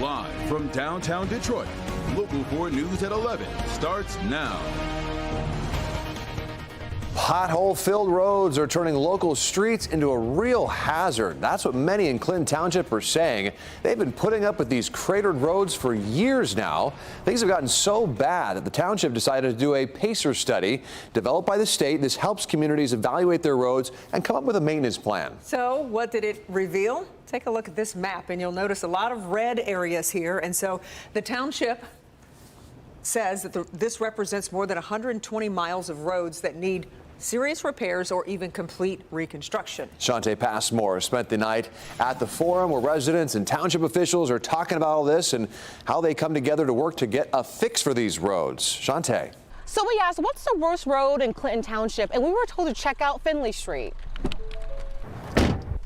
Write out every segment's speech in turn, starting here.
Live from downtown Detroit, Local 4 News at 11 starts now. Pothole-filled roads are turning local streets into a real hazard. That's what many in Clinton Township are saying. They've been putting up with these cratered roads for years now. Things have gotten so bad that the township decided to do a PACER study developed by the state. This helps communities evaluate their roads and come up with a maintenance plan. So what did it reveal? Take a look at this map and you'll notice a lot of red areas here. And so the township says that this represents more than 120 miles of roads that need serious repairs or even complete reconstruction. Shante Passmore spent the night at the forum where residents and township officials are talking about all this and how they come together to work to get a fix for these roads. Shante. So we asked, what's the worst road in Clinton Township? And we were told to check out Finley Street.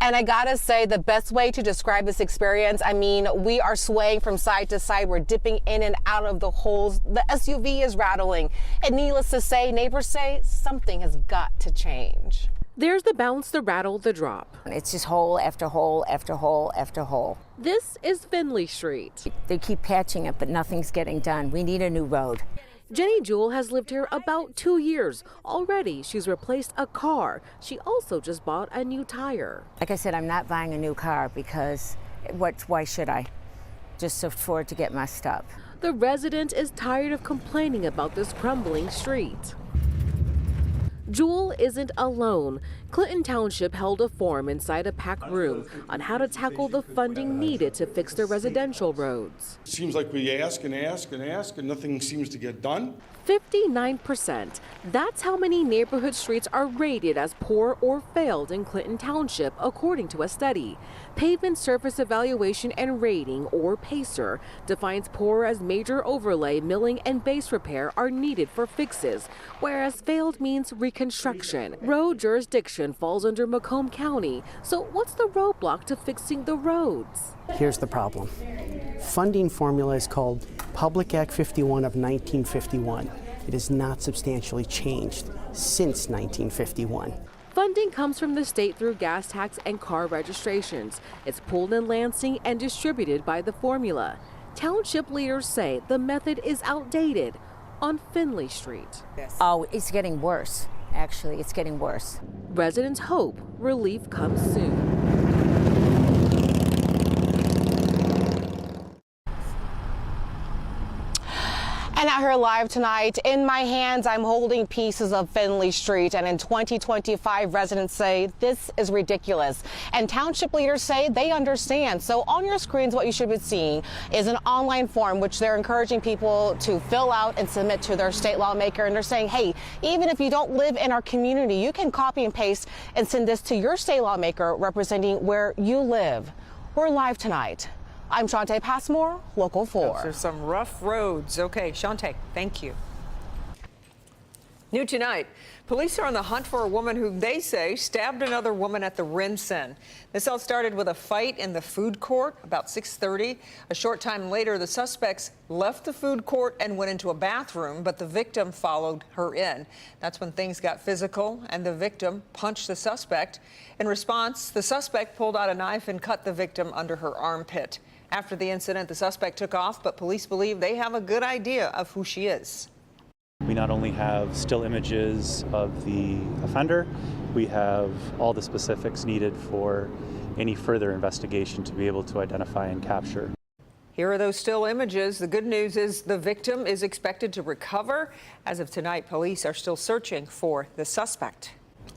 And I gotta say, the best way to describe this experience, I mean, we are swaying from side to side. We're dipping in and out of the holes. The SUV is rattling. And needless to say, neighbors say something has got to change. There's the bounce, the rattle, the drop. It's just hole after hole after hole after hole. This is Finley Street. They keep patching it, but nothing's getting done. We need a new road. Jenny Jewell has lived here about 2 years. Already, she's replaced a car. She also just bought a new tire. Like I said, I'm not buying a new car because why should I? Just for it to get messed up. The resident is tired of complaining about this crumbling street. Jewell isn't alone. Clinton Township held a forum inside a packed room on how to tackle the funding needed to fix their residential roads. It seems like we ask and ask and ask and nothing seems to get done. 59%. That's how many neighborhood streets are rated as poor or failed in Clinton Township, according to a study. Pavement Surface Evaluation and Rating, or PACER, defines poor as major overlay, milling, and base repair are needed for fixes, whereas failed means reconstruction. Road jurisdiction falls under Macomb County. So what's the roadblock to fixing the roads? Here's the problem. Funding formula is called Public Act 51 of 1951. It has not substantially changed since 1951. Funding comes from the state through gas tax and car registrations. It's pulled in Lansing and distributed by the formula. Township leaders say the method is outdated on Finley Street. Oh, it's getting worse. Actually, it's getting worse. Residents hope relief comes soon. And out here live tonight, in my hands, I'm holding pieces of Finley Street. And in 2025, residents say this is ridiculous. And township leaders say they understand. So on your screens, what you should be seeing is an online form, which they're encouraging people to fill out and submit to their state lawmaker. And they're saying, hey, even if you don't live in our community, you can copy and paste and send this to your state lawmaker representing where you live. We're live tonight. I'm Shante Passmore, Local 4. Those are some rough roads. Okay, Shante, thank you. New tonight, police are on the hunt for a woman who they say stabbed another woman at the RenCen. This all started with a fight in the food court about 6:30. A short time later, the suspects left the food court and went into a bathroom, but the victim followed her in. That's when things got physical and the victim punched the suspect. In response, the suspect pulled out a knife and cut the victim under her armpit. After the incident, the suspect took off, but police believe they have a good idea of who she is. We not only have still images of the offender, we have all the specifics needed for any further investigation to be able to identify and capture. Here are those still images. The good news is the victim is expected to recover. As of tonight, police are still searching for the suspect.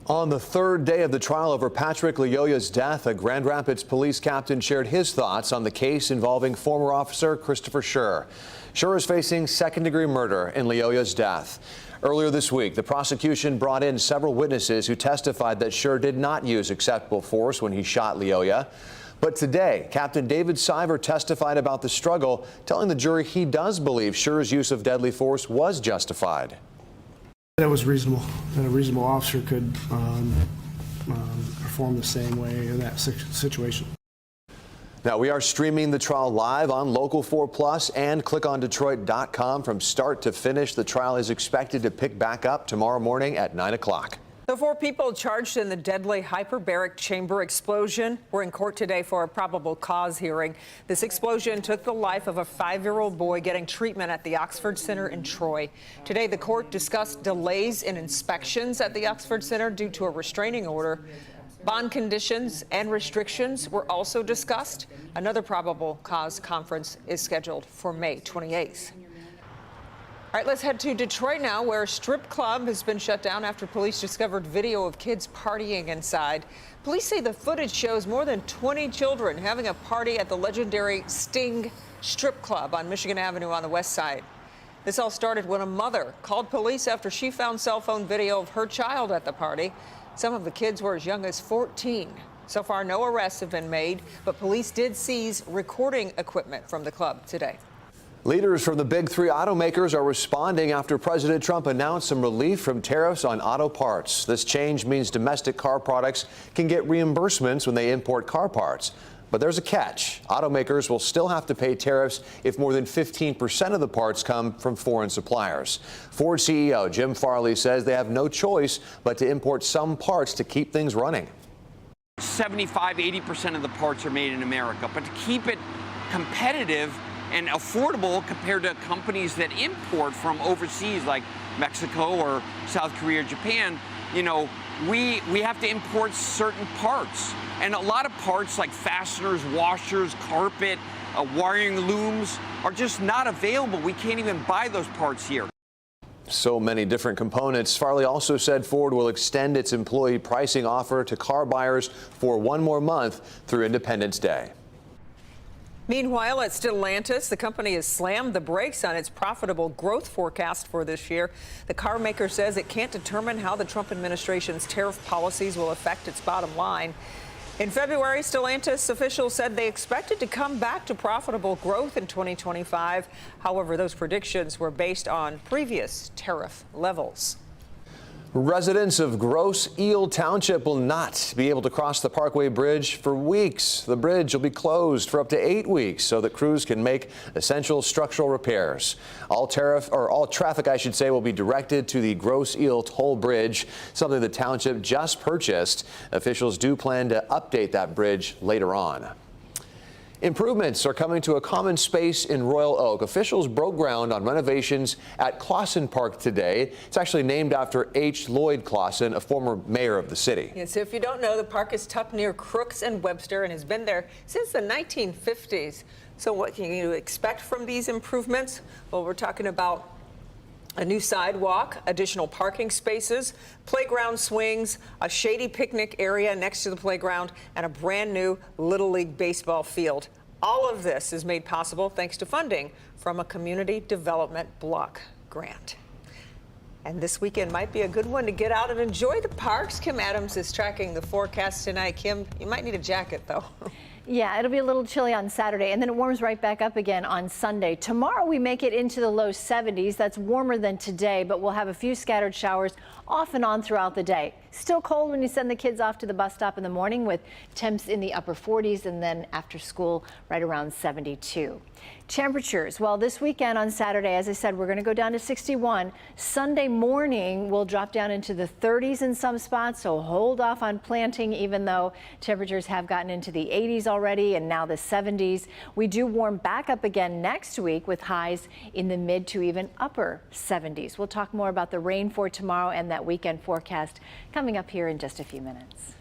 On the third day of the trial over Patrick Lyoya's death, a Grand Rapids police captain shared his thoughts on the case involving former officer Christopher Schur. Schur is facing second-degree murder in Lyoya's death. Earlier this week, the prosecution brought in several witnesses who testified that Schur did not use acceptable force when he shot Lyoya. But today, Captain David Siver testified about the struggle, telling the jury he does believe Schur's use of deadly force was justified. That was reasonable. That a reasonable officer could perform the same way in that situation. Now, we are streaming the trial live on Local 4 Plus and clickondetroit.com from start to finish. The trial is expected to pick back up tomorrow morning at 9 o'clock. The 4 people charged in the deadly hyperbaric chamber explosion were in court today for a probable cause hearing. This explosion took the life of a 5-year-old boy getting treatment at the Oxford Center in Troy. Today, the court discussed delays in inspections at the Oxford Center due to a restraining order. Bond conditions and restrictions were also discussed. Another probable cause conference is scheduled for May 28th. All right, let's head to Detroit now, where a strip club has been shut down after police discovered video of kids partying inside. Police say the footage shows more than 20 children having a party at the legendary Sting Strip Club on Michigan Avenue on the west side. This all started when a mother called police after she found cell phone video of her child at the party. Some of the kids were as young as 14. So far, no arrests have been made, but police did seize recording equipment from the club today. Leaders from the big 3 automakers are responding after President Trump announced some relief from tariffs on auto parts. This change means domestic car products can get reimbursements when they import car parts. But there's a catch. Automakers will still have to pay tariffs if more than 15% of the parts come from foreign suppliers. Ford CEO Jim Farley says they have no choice but to import some parts to keep things running. 75–80% of the parts are made in America, but to keep it competitive and affordable compared to companies that import from overseas like Mexico or South Korea or Japan, you know, we have to import certain parts. And a lot of parts like fasteners, washers, carpet, wiring looms are just not available. We can't even buy those parts here. So many different components. Farley also said Ford will extend its employee pricing offer to car buyers for 1 more month through Independence Day. Meanwhile, at Stellantis, the company has slammed the brakes on its profitable growth forecast for this year. The car maker says it can't determine how the Trump administration's tariff policies will affect its bottom line. In February, Stellantis officials said they expected to come back to profitable growth in 2025. However, those predictions were based on previous tariff levels. Residents of Grosse Ile Township will not be able to cross the Parkway Bridge for weeks. The bridge will be closed for up to 8 weeks so that crews can make essential structural repairs. All traffic, I should say, will be directed to the Grosse Ile Toll Bridge, something the township just purchased. Officials do plan to update that bridge later on. Improvements are coming to a common space in Royal Oak. Officials broke ground on renovations at Clausen Park today. It's actually named after H. Lloyd Clausen, a former mayor of the city. Yes, if you don't know, the park is tucked near Crooks and Webster and has been there since the 1950s. So what can you expect from these improvements? Well, we're talking about a new sidewalk, additional parking spaces, playground swings, a shady picnic area next to the playground, and a brand new Little League baseball field. All of this is made possible thanks to funding from a community development block grant. And this weekend might be a good one to get out and enjoy the parks. Kim Adams is tracking the forecast tonight. Kim, you might need a jacket, though. Yeah, it'll be a little chilly on Saturday, and then it warms right back up again on Sunday. Tomorrow we make it into the low 70s. That's warmer than today, but we'll have a few scattered showers off and on throughout the day. Still cold when you send the kids off to the bus stop in the morning, with temps in the upper 40s, and then after school right around 72. Temperatures, well, this weekend on Saturday, as I said, we're going to go down to 61. Sunday morning we'll drop down into the 30s in some spots, so hold off on planting, even though temperatures have gotten into the 80s already and now the 70s. We do warm back up again next week with highs in the mid to even upper 70s. We'll talk more about the rain for tomorrow and that weekend forecast coming up here in just a few minutes.